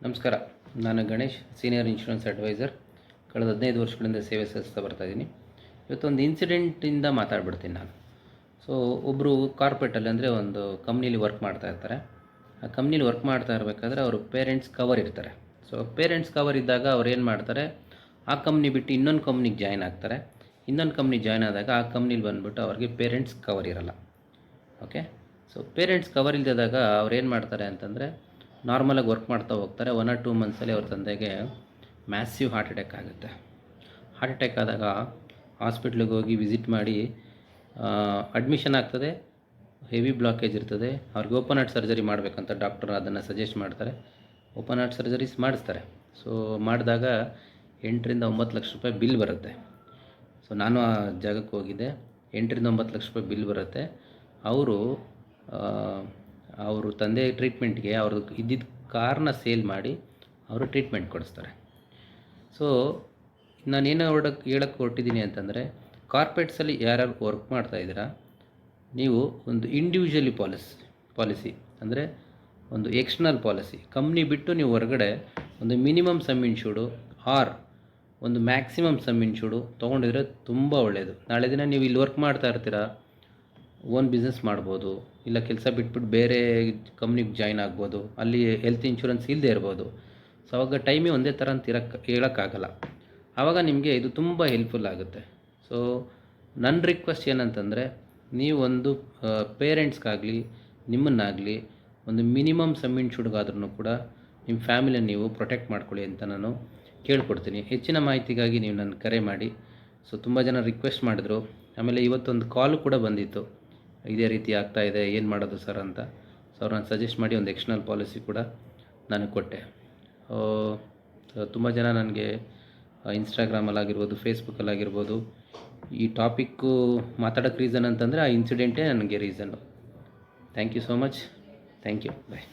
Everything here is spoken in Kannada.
ನಮಸ್ಕಾರ. ನಾನು ಗಣೇಶ್, ಸೀನಿಯರ್ ಇನ್ಶೂರೆನ್ಸ್ ಅಡ್ವೈಸರ್. ಕಳೆದ 15 ವರ್ಷಗಳಿಂದ ಸೇವೆ ಸಲ್ಲಿಸ್ತಾ ಬರ್ತಾಯಿದ್ದೀನಿ. ಇವತ್ತೊಂದು ಇನ್ಸಿಡೆಂಟಿಂದ ಮಾತಾಡ್ಬಿಡ್ತೀನಿ ನಾನು. ಸೊ ಒಬ್ಬರು ಕಾರ್ಪೊರೇಟಲ್ಲಿ ಅಂದರೆ ಒಂದು ಕಂಪ್ನೀಲಿ ವರ್ಕ್ ಮಾಡ್ತಾ ಇರ್ತಾರೆ. ಆ ಕಂಪ್ನೀಲಿ ವರ್ಕ್ ಮಾಡ್ತಾ ಇರಬೇಕಾದ್ರೆ ಅವರು ಪೇರೆಂಟ್ಸ್ ಕವರ್ ಇರ್ತಾರೆ. ಸೊ ಪೇರೆಂಟ್ಸ್ ಕವರ್ ಇದ್ದಾಗ ಅವ್ರು ಏನು ಮಾಡ್ತಾರೆ, ಆ ಕಂಪ್ನಿ ಬಿಟ್ಟು ಇನ್ನೊಂದು ಕಂಪ್ನಿಗೆ ಜಾಯ್ನ್ ಆಗ್ತಾರೆ. ಇನ್ನೊಂದು ಕಂಪ್ನಿಗೆ ಜಾಯ್ನ್ ಆದಾಗ ಆ ಕಂಪ್ನೀಲಿ ಬಂದುಬಿಟ್ಟು ಅವ್ರಿಗೆ ಪೇರೆಂಟ್ಸ್ ಕವರ್ ಇರಲ್ಲ. ಓಕೆ. ಸೊ ಪೇರೆಂಟ್ಸ್ ಕವರ್ ಇಲ್ಲದಾಗ ಅವ್ರು ಏನು ಮಾಡ್ತಾರೆ ಅಂತಂದರೆ, ನಾರ್ಮಲಾಗಿ ವರ್ಕ್ ಮಾಡ್ತಾ ಹೋಗ್ತಾರೆ. 1 or 2 ಮಂತ್ಸಲ್ಲಿ ಅವ್ರ ತಂದೆಗೆ ಮ್ಯಾಸಿವ್ ಹಾರ್ಟ್ ಅಟ್ಯಾಕ್ ಆಗುತ್ತೆ. ಹಾರ್ಟ್ ಅಟ್ಯಾಕ್ ಆದಾಗ ಹಾಸ್ಪಿಟ್ಲಿಗೆ ಹೋಗಿ ವಿಸಿಟ್ ಮಾಡಿ ಅಡ್ಮಿಷನ್ ಆಗ್ತದೆ. ಹೆವಿ ಬ್ಲಾಕೇಜ್ ಇರ್ತದೆ. ಅವ್ರಿಗೆ ಓಪನ್ ಹಾರ್ಟ್ ಸರ್ಜರಿ ಮಾಡಬೇಕಂತ ಡಾಕ್ಟರ್ ಅದನ್ನು ಸಜೆಸ್ಟ್ ಮಾಡ್ತಾರೆ. ಓಪನ್ ಹಾರ್ಟ್ ಸರ್ಜರೀಸ್ ಮಾಡಿಸ್ತಾರೆ. ಸೊ ಮಾಡಿದಾಗ 8 ರಿಂದ 9 ಲಕ್ಷ ರೂಪಾಯಿ ಬಿಲ್ ಬರುತ್ತೆ. ಸೊ ನಾನು ಆ ಜಾಗಕ್ಕೆ ಹೋಗಿದ್ದೆ. 8 ರಿಂದ 9 ಲಕ್ಷ ರೂಪಾಯಿ ಬಿಲ್ ಬರುತ್ತೆ. ಅವರು ತಂದೆ ಟ್ರೀಟ್ಮೆಂಟ್ಗೆ ಅವ್ರದ್ದು ಇದ್ದಿದ್ದ ಕಾರ್ನ ಸೇಲ್ ಮಾಡಿ ಅವರು ಟ್ರೀಟ್ಮೆಂಟ್ ಕೊಡಿಸ್ತಾರೆ. ಸೊ ನಾನೇನು ಹೇಳಕ್ಕೆ ಹೊರಟಿದ್ದೀನಿ ಅಂತಂದರೆ, ಕಾರ್ಪೊರೇಟ್ಸಲ್ಲಿ ಯಾರ್ಯಾರು ವರ್ಕ್ ಮಾಡ್ತಾಯಿದ್ದೀರಾ, ನೀವು ಒಂದು ಇಂಡಿವಿಜುವಲಿ ಪಾಲಿಸಿ ಅಂದರೆ ಒಂದು ಎಕ್ಸ್ಟರ್ನಲ್ ಪಾಲಿಸಿ, ಕಂಪ್ನಿ ಬಿಟ್ಟು ನೀವು ಹೊರಗಡೆ ಒಂದು ಮಿನಿಮಮ್ ಸಮ್ ಇನ್ಶೂರ್ಡು ಆರ್ ಒಂದು ಮ್ಯಾಕ್ಸಿಮಮ್ ಸಮ್ ಇನ್ಶೂರ್ಡು ತೊಗೊಂಡಿದ್ರೆ ತುಂಬ ಒಳ್ಳೆಯದು. ನಾಳೆ ದಿನ ನೀವು ಇಲ್ಲಿ ವರ್ಕ್ ಮಾಡ್ತಾ ಇರ್ತೀರಾ, ಓನ್ ಬಿಸ್ನೆಸ್ ಮಾಡ್ಬೋದು, ಇಲ್ಲ ಕೆಲಸ ಬಿಟ್ಬಿಟ್ಟು ಬೇರೆ ಕಂಪ್ನಿಗೆ ಜಾಯ್ನ್ ಆಗ್ಬೋದು, ಅಲ್ಲಿ ಹೆಲ್ತ್ ಇನ್ಶೂರೆನ್ಸ್ ಇಲ್ಲದೆ ಇರ್ಬೋದು. ಸೊ ಅವಾಗ ಟೈಮೇ ಒಂದೇ ಥರ ಅಂತ ಹೇಳೋಕ್ಕಾಗಲ್ಲ. ಆವಾಗ ನಿಮಗೆ ಇದು ತುಂಬ ಹೆಲ್ಪ್ಫುಲ್ ಆಗುತ್ತೆ. ಸೊ ನನ್ನ ರಿಕ್ವೆಸ್ಟ್ ಏನಂತಂದರೆ, ನೀವೊಂದು ಪೇರೆಂಟ್ಸ್ಗಾಗಲಿ ನಿಮ್ಮನ್ನಾಗಲಿ ಒಂದು ಮಿನಿಮಮ್ ಸಮ್ ಇನ್ಶೂರ್ಡ್ಗಾದ್ರೂ ಕೂಡ ನಿಮ್ಮ ಫ್ಯಾಮಿಲಿನ ನೀವು ಪ್ರೊಟೆಕ್ಟ್ ಮಾಡ್ಕೊಳ್ಳಿ ಅಂತ ನಾನು ಕೇಳ್ಕೊಡ್ತೀನಿ. ಹೆಚ್ಚಿನ ಮಾಹಿತಿಗಾಗಿ ನೀವು ನನ್ನ ಕರೆ ಮಾಡಿ. ಸೊ ತುಂಬ ಜನ ರಿಕ್ವೆಸ್ಟ್ ಮಾಡಿದ್ರು. ಆಮೇಲೆ ಇವತ್ತೊಂದು ಕಾಲು ಕೂಡ ಬಂದಿತ್ತು, ಇದೇ ರೀತಿ ಆಗ್ತಾಯಿದೆ, ಏನು ಮಾಡೋದು ಸರ್ ಅಂತ. ಸೊ ಅವ್ರು ನಾನು ಸಜೆಸ್ಟ್ ಮಾಡಿ ಒಂದು ಎಕ್ಸ್ಟರ್ನಲ್ ಪಾಲಿಸಿ ಕೂಡ ನಾನು ಕೊಟ್ಟೆ. ತುಂಬ ಜನ ನನಗೆ ಇನ್ಸ್ಟಾಗ್ರಾಮಲ್ಲಾಗಿರ್ಬೋದು, ಫೇಸ್ಬುಕ್ಕಲ್ಲಾಗಿರ್ಬೋದು, ಈ ಟಾಪಿಕ್ಕು ಮಾತಾಡೋಕ್ಕೆ ರೀಸನ್ ಅಂತಂದರೆ ಆ ಇನ್ಸಿಡೆಂಟೇ ನನಗೆ reason. Thank you so much. Thank you. Bye.